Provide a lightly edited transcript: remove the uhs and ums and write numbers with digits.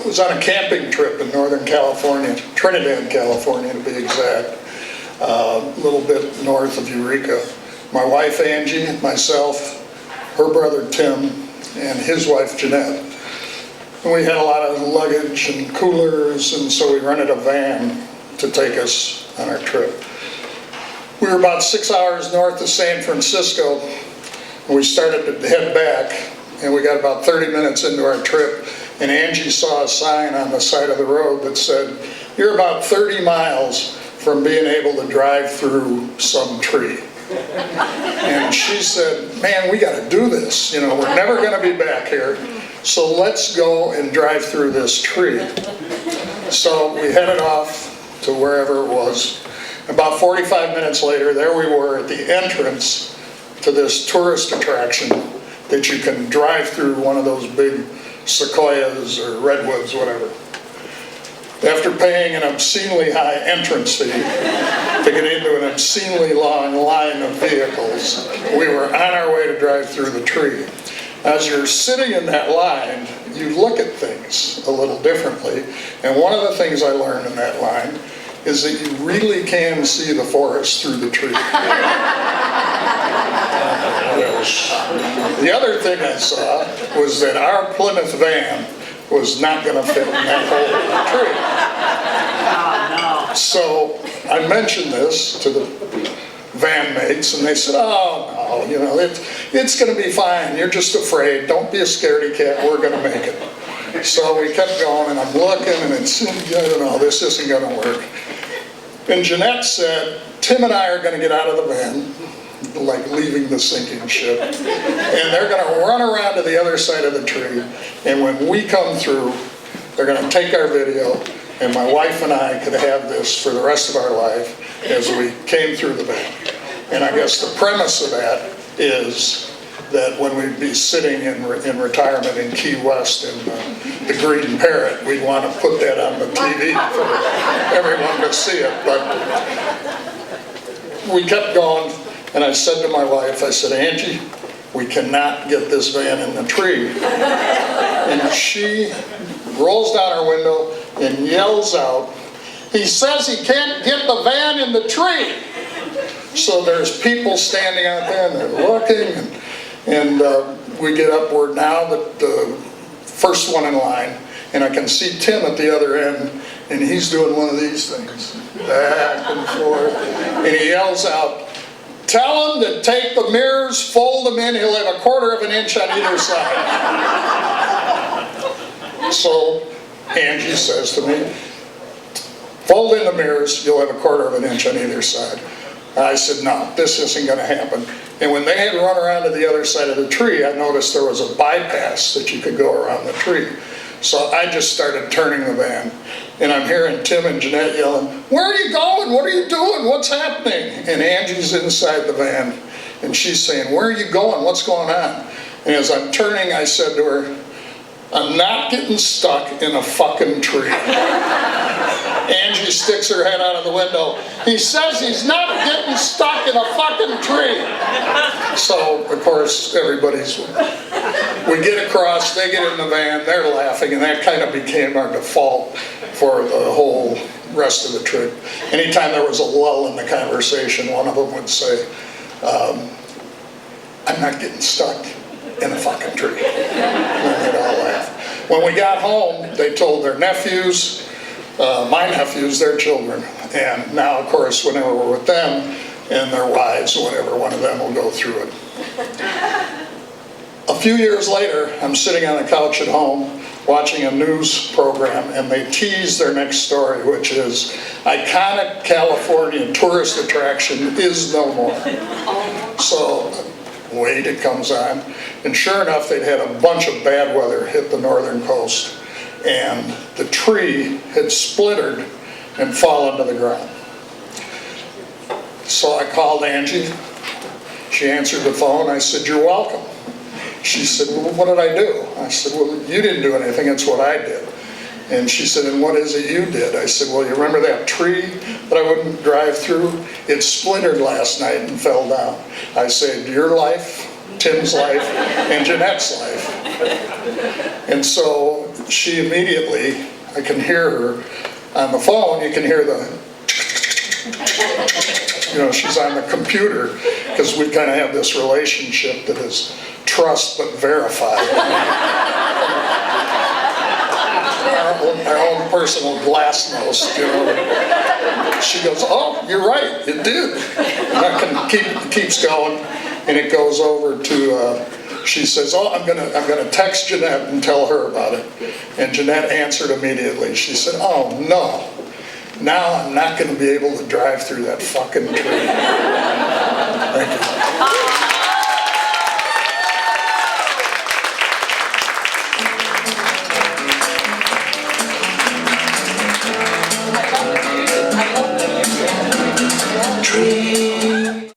was on a camping trip in Northern California, Trinidad, California to be exact, a little bit north of Eureka. My wife Angie, myself, her brother Tim, and his wife Jeanette. And we had a lot of luggage and coolers, and so we rented a van to take us on our trip. We were about 6 hours north of San Francisco, and we started to head back, and we got about 30 minutes into our trip, and Angie saw a sign on the side of the road that said, "You're about 30 miles from being able to drive through some tree." And she said, "Man, we got to do this. You know, we're never going to be back here, so let's go and drive through this tree." So we headed off to wherever it was. About 45 minutes later, there we were at the entrance to this tourist attraction that you can drive through one of those big sequoias or redwoods, whatever. After paying an obscenely high entrance fee to get into an obscenely long line of vehicles, we were on our way to drive through the tree. As you're sitting in that line, you look at things a little differently, and one of the things I learned in that line is that you really can see the forest through the tree. The other thing I saw was that our Plymouth van was not going to fit in that hole in the tree. So I mentioned this to the van mates, and they said, "Oh no, you know, it's going to be fine. You're just afraid. Don't be a scaredy cat. We're going to make it." So we kept going, and I'm looking, and it's, I don't know, this isn't going to work. And Jeanette said, "Tim and I are going to get out of the van, like leaving the sinking ship, and they're going to run around to the other side of the tree, and when we come through, they're going to take our video, and my wife and I could have this for the rest of our life as we came through the van." And I guess the premise of that is that when we'd be sitting in retirement in Key West in the Green Parrot, we'd want to put that on the TV for everyone to see it. But we kept going, and I said to my wife, I said, "Angie, we cannot get this van in the tree." And she rolls down her window and yells out, "He says he can't get the van in the tree." So there's people standing out there, and they're looking, and we get upward now, the first one in line, and I can see Tim at the other end, and he's doing one of these things, back and forth, and he yells out, "Tell him to take the mirrors, fold them in, he'll have a quarter of an inch on either side." So Angie says to me, "Fold in the mirrors, you'll have a quarter of an inch on either side." I said, "No, this isn't going to happen." And when they had run around to the other side of the tree, I noticed there was a bypass that you could go around the tree. So I just started turning the van, and I'm hearing Tim and Jeanette yelling, "Where are you going? What are you doing? What's happening?" And Angie's inside the van, and she's saying, "Where are you going? What's going on?" And as I'm turning, I said to her, "I'm not getting stuck in a fucking tree." Angie sticks her head out of the window. "He says he's not getting stuck in a fucking tree." So, of course, we get across, they get in the van, they're laughing, and that kind of became our default for the whole rest of the trip. Anytime there was a lull in the conversation, one of them would say, "I'm not getting stuck in a fucking tree." And they'd all laugh. When we got home, they told their nephews, my nephews, their children, and now, of course, whenever we're with them and their wives, whatever, one of them will go through it. A few years later, I'm sitting on the couch at home watching a news program, and they tease their next story, which is, "Iconic California tourist attraction is no more." So, wait, it comes on, and sure enough, they'd had a bunch of bad weather hit the northern coast, and the tree had splintered and fallen to the ground. So I called Angie. She answered the phone. I said, "You're welcome." She said, "Well, what did I do?" I said, "Well, you didn't do anything, it's what I did." And she said, "And what is it you did?" I said, "Well, you remember that tree that I wouldn't drive through? It splintered last night and fell down." I saved your life, Tim's life, and Jeanette's life. And so she immediately, I can hear her on the phone, you can hear the, she's on the computer, because we kind of have this relationship that is trust but verified. Our own personal glasnost, She goes, oh, you're right, it did. And that keeps going, and it goes over to, she says, oh, I'm gonna text Jeanette and tell her about it. And Jeanette answered immediately. She said, oh no, now I'm not gonna be able to drive through that fucking tree.